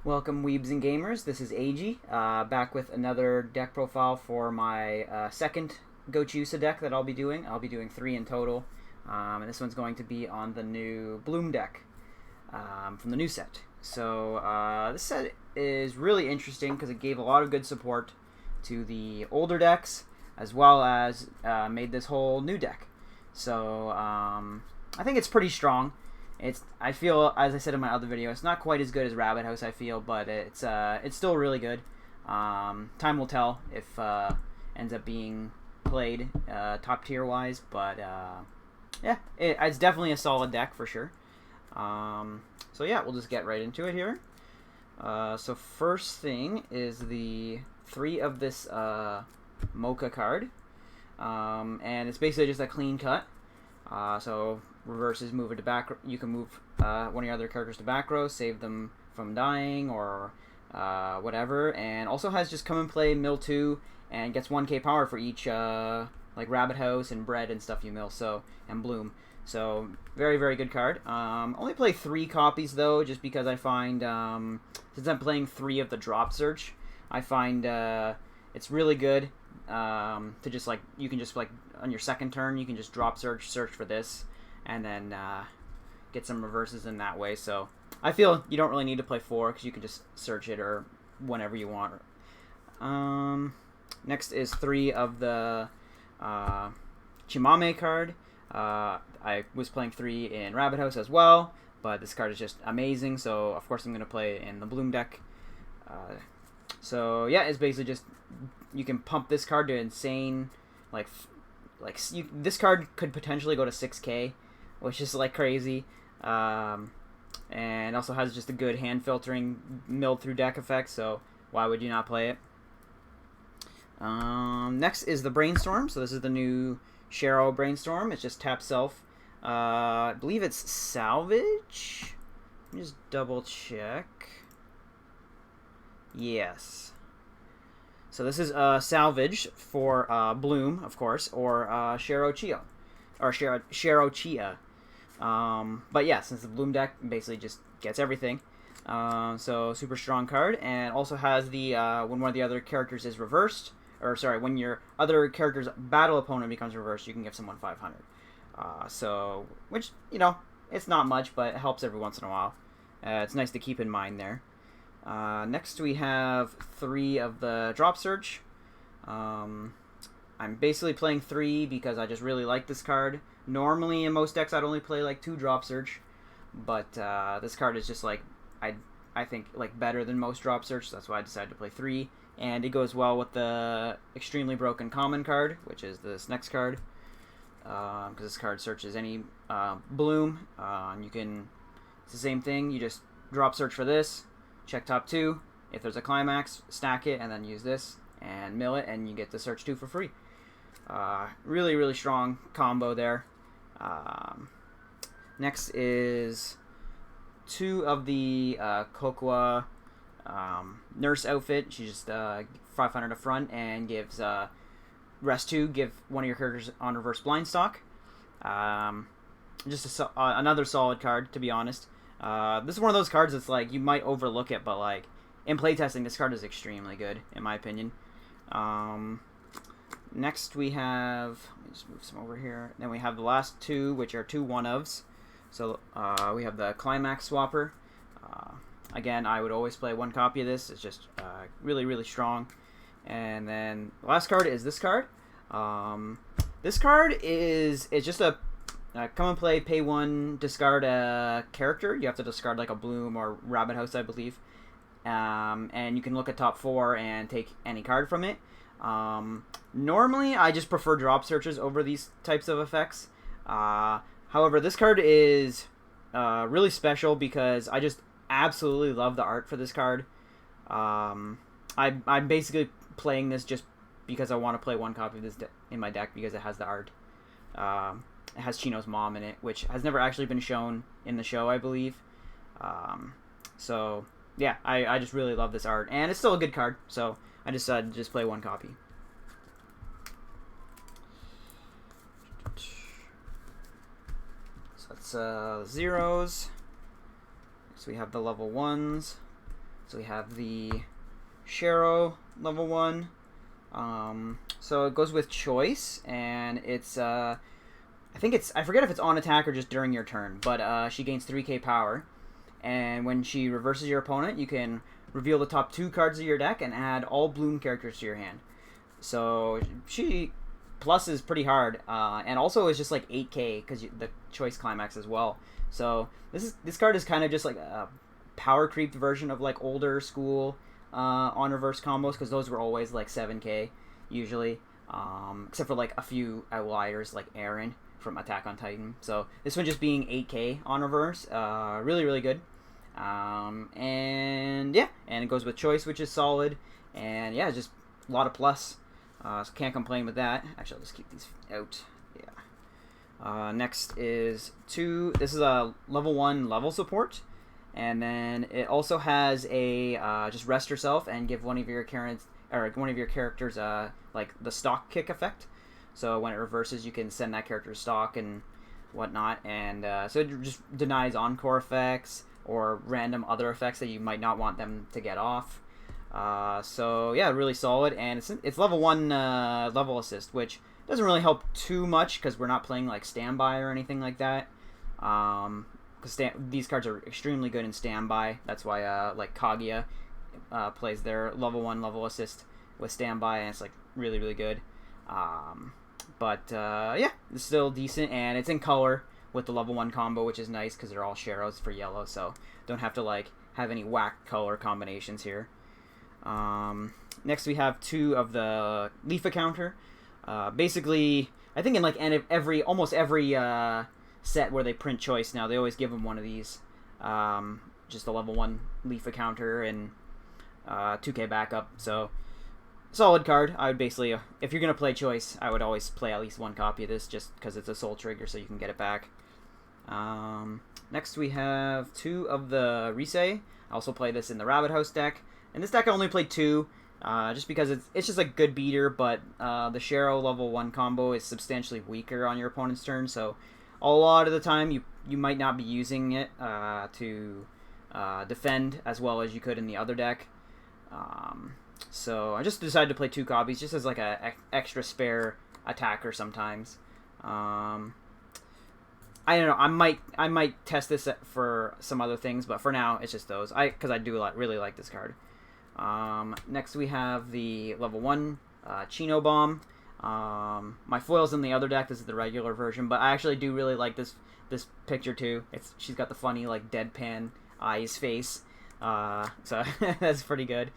Welcome, weebs and gamers. This is EIJI, back with another deck profile for my second Gochiusa deck that I'll be doing. I'll be doing 3 in total, and this one's going to be on the new Bloom deck from the new set. So this set is really interesting because it gave a lot of good support to the older decks, as well as made this whole new deck. So I think it's pretty strong. I feel, as I said in my other video, it's not quite as good as Rabbit House, I feel, but it's still really good. Time will tell if ends up being played top tier wise, but yeah, it's definitely a solid deck for sure. So yeah, we'll just get right into it here. So first thing is the 3 of this Mocha card, and it's basically just a clean cut. So reverses move it to back. You can move one of your other characters to back row, save them from dying or whatever, and also has just come and play mill 2 and gets 1k power for each like Rabbit House and Bread and stuff you mill, so, and Bloom. So very, very good card. Only play 3 copies though, just because I find since I'm playing 3 of the drop search, I find it's really good to just like, you can just like on your second turn you can just drop search for this and then get some reverses in that way. So I feel you don't really need to play 4 because you can just search it or whenever you want. Next is 3 of the Chimame card. I was playing 3 in Rabbit House as well, but this card is just amazing, so of course I'm going to play it in the Bloom deck. So yeah, it's basically just, you can pump this card to insane, this card could potentially go to 6k, which is like crazy, and also has just a good hand filtering milled through deck effect, so why would you not play it? Next is the Brainstorm. So this is the new Shero Brainstorm. It's just tap self. I believe it's salvage. Let me just double check. Yes. So this is salvage for Bloom, of course, or Shero Chia, or Shero Chia. But yeah, since the Bloom deck basically just gets everything, so super strong card, and also has the when one of the other characters is reversed, or sorry, when your other character's battle opponent becomes reversed, you can give someone 500. So, which, you know, it's not much, but it helps every once in a while. It's nice to keep in mind there. Next we have 3 of the drop search. I'm basically playing 3 because I just really like this card. Normally in most decks I'd only play like 2 drop search, but this card is just like, I think like better than most drop search, so that's why I decided to play 3. And it goes well with the extremely broken common card, which is this next card, because this card searches any Bloom, and you can, it's the same thing, you just drop search for this, check top 2, if there's a climax, stack it, and then use this, and mill it, and you get the search 2 for free. Really, really strong combo there. Next is 2 of the Kokwa nurse outfit. She's just 500 up front and gives rest 2, give one of your characters on reverse blind stock. Just another solid card, to be honest. This is one of those cards that's like, you might overlook it, but like in playtesting this card is extremely good in my opinion. Next we have, let me just move some over here. Then we have the last 2, which are 2 one-ofs. So we have the Climax Swapper. Again, I would always play 1 copy of this. It's just really, really strong. And then the last card is this card. This card is just a come and play, pay 1, discard a character. You have to discard like a Bloom or Rabbit House, I believe. And you can look at top 4 and take any card from it. Normally, I just prefer drop searches over these types of effects. However, this card is really special because I just absolutely love the art for this card. I'm basically playing this just because I want to play 1 copy of this in my deck because it has the art. It has Chino's mom in it, which has never actually been shown in the show, I believe. So yeah, I just really love this art, and it's still a good card, so I decided to just play 1 copy. So that's zeros. So we have the level 1s. So we have the Shero level 1. So it goes with choice, and it's I forget if it's on attack or just during your turn, but she gains 3k power, and when she reverses your opponent, you can reveal the top 2 cards of your deck and add all Bloom characters to your hand. So she plus is pretty hard, and also is just like 8k because the choice climax as well. So this card is kind of just like a power creeped version of like older school on reverse combos, because those were always like 7k usually, except for like a few outliers like Aaron from Attack on Titan. So this one just being 8k on reverse, really really good. And yeah, and it goes with choice, which is solid, and yeah, just a lot of plus. So can't complain with that. Actually, I'll just keep these out. Yeah. Next is this is a level 1 level support, and then it also has a just rest yourself and give one of your characters like the stock kick effect. So when it reverses, you can send that character to stock and whatnot, and so it just denies encore effects or random other effects that you might not want them to get off. So yeah, really solid, and it's level 1 level assist, which doesn't really help too much because we're not playing like standby or anything like that. Because these cards are extremely good in standby. That's why like Kaguya plays their level 1 level assist with standby, and it's like really really good. But yeah, it's still decent, and it's in color with the level 1 combo, which is nice because they're all Sheros for yellow, so don't have to like have any whack color combinations here. Next we have 2 of the Leafa counter. Basically, I think in like almost every set where they print choice now, they always give them one of these. Just a level 1 Leafa counter and 2k backup. So solid card. I would basically, if you're gonna play choice, I would always play at least 1 copy of this, just because it's a soul trigger, so you can get it back. Next we have 2 of the Risei. I also play this in the Rabbit House deck. In this deck I only played 2, just because it's just a good beater, but the Shero level 1 combo is substantially weaker on your opponent's turn, so a lot of the time you might not be using it to defend as well as you could in the other deck. So I just decided to play 2 copies just as like a extra spare attacker sometimes. I don't know. I might test this for some other things, but for now it's just those. Because I do really like this card. Next we have the level 1 Chino Bomb. My foil's in the other deck. This is the regular version, but I actually do really like this picture too. She's got the funny like deadpan eyes face. So that's pretty good.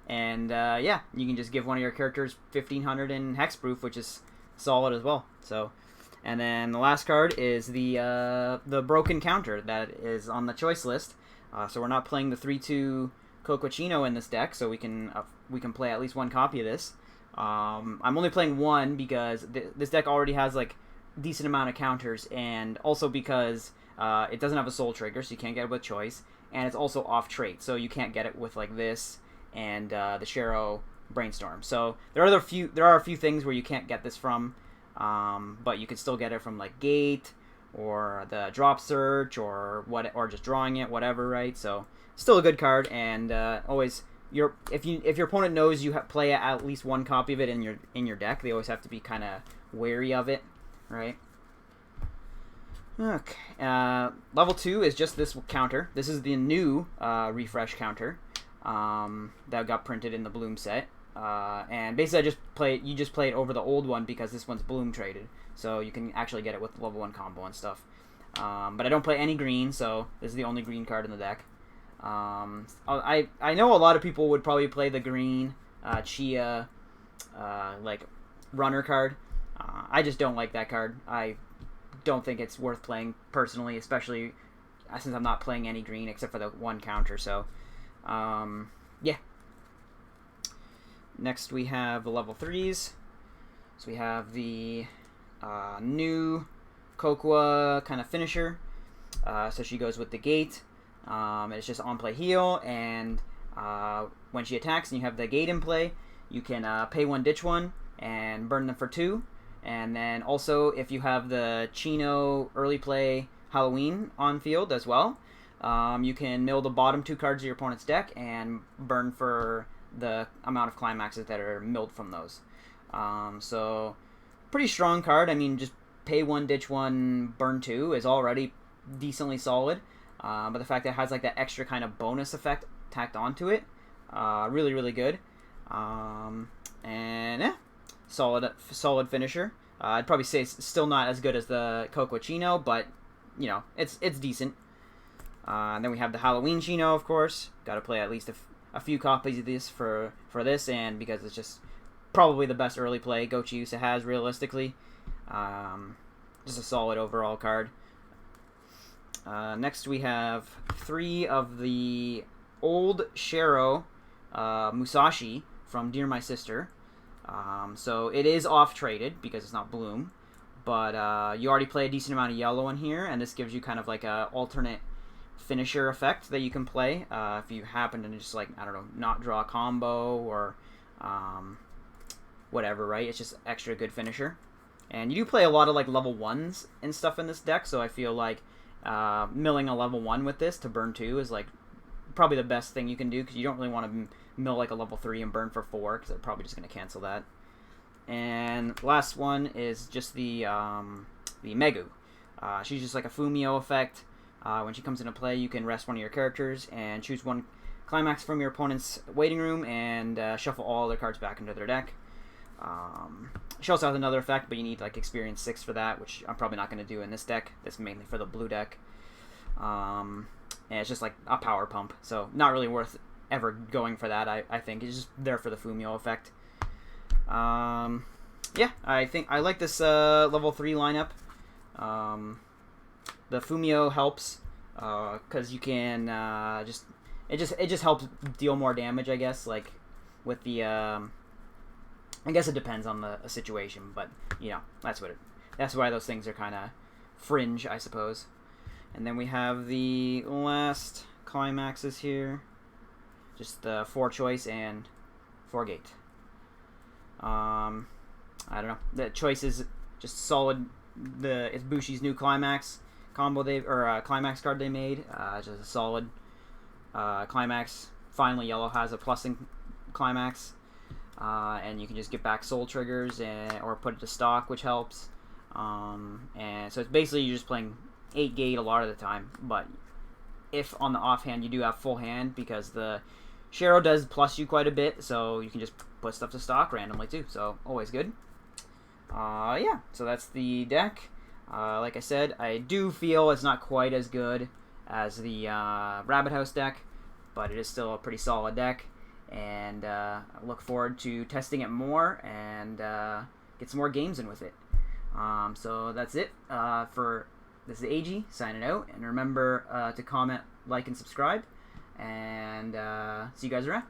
And yeah, you can just give one of your characters 1500 in hexproof, which is solid as well. So. And then the last card is the broken counter that is on the choice list. So we're not playing the 3/2 Gochiusa in this deck, so we can play at least 1 copy of this. I'm only playing 1 because this deck already has like decent amount of counters, and also because it doesn't have a soul trigger, so you can't get it with choice, and it's also off trait, so you can't get it with like this and the Shero Brainstorm. So there are a few things where you can't get this from. But you can still get it from like Gate or the Drop Search or just drawing it, whatever, right? So still a good card, and always if your opponent knows you play at least 1 copy of it in your deck, they always have to be kind of wary of it, right? Okay. Level 2 is just this counter. This is the new refresh counter that got printed in the Bloom set. And basically you just play it over the old one because this one's Bloom traded, so you can actually get it with the level 1 combo and stuff. But I don't play any green, so this is the only green card in the deck. I know a lot of people would probably play the green Chia like runner card. I just don't like that card. I don't think it's worth playing personally, especially since I'm not playing any green except for the 1 counter. So yeah. Next we have the level 3s. So we have the new Kokua kind of finisher. So she goes with the Gate. It's just on play heal, and when she attacks and you have the Gate in play, you can pay 1, ditch 1, and burn them for 2. And then also if you have the Chino early play Halloween on field as well, You can mill the bottom 2 cards of your opponent's deck and burn for the amount of climaxes that are milled from those. So, pretty strong card. I mean, just pay 1, ditch 1, burn 2 is already decently solid. But the fact that it has like that extra kind of bonus effect tacked onto it, really, really good. And yeah, solid finisher. I'd probably say it's still not as good as the Coco Chino, but you know, it's decent. And then we have the Halloween Chino, of course. Got to play at least a few copies of this for this, and because it's just probably the best early play Gochiusa has realistically. Just a solid overall card. Next we have 3 of the old Shero Musashi from Dear My Sister. So it is off traded because it's not Bloom, but you already play a decent amount of yellow in here, and this gives you kind of like a alternate finisher effect that you can play if you happen to just, like, I don't know, not draw a combo or whatever, right? It's just extra good finisher. And you do play a lot of like level 1s and stuff in this deck, so I feel like milling a level 1 with this to burn 2 is like probably the best thing you can do, because you don't really want to mill like a level 3 and burn for 4, because they're probably just going to cancel that. And last one is just the Megu. She's just like a Fumio effect. When she comes into play, you can rest one of your characters and choose 1 climax from your opponent's waiting room and shuffle all their cards back into their deck. She also has another effect, but you need like experience 6 for that, which I'm probably not going to do in this deck. That's mainly for the blue deck. And it's just like a power pump, so not really worth ever going for that. I think it's just there for the Fumio effect. Yeah, I think I like this level 3 lineup. The Fumio helps because you can it just helps deal more damage, I guess. Like with the I guess it depends on the situation, but you know, that's why those things are kind of fringe, I suppose. And then we have the last climaxes here, just the 4 choice and 4 gate. I don't know. The choice is just solid. It's Bushi's new climax combo climax card they made. Just a solid climax. Finally, yellow has a plussing climax. And you can just get back soul triggers or put it to stock, which helps. And so it's basically you're just playing 8 gate a lot of the time. But if on the offhand you do have full hand, because the Shero does plus you quite a bit, so you can just put stuff to stock randomly too. So always good. Yeah, so that's the deck. Like I said, I do feel it's not quite as good as the Rabbit House deck, but it is still a pretty solid deck. And I look forward to testing it more and get some more games in with it. So that's it for this is EIJI signing out. And remember to comment, like, and subscribe. And see you guys around.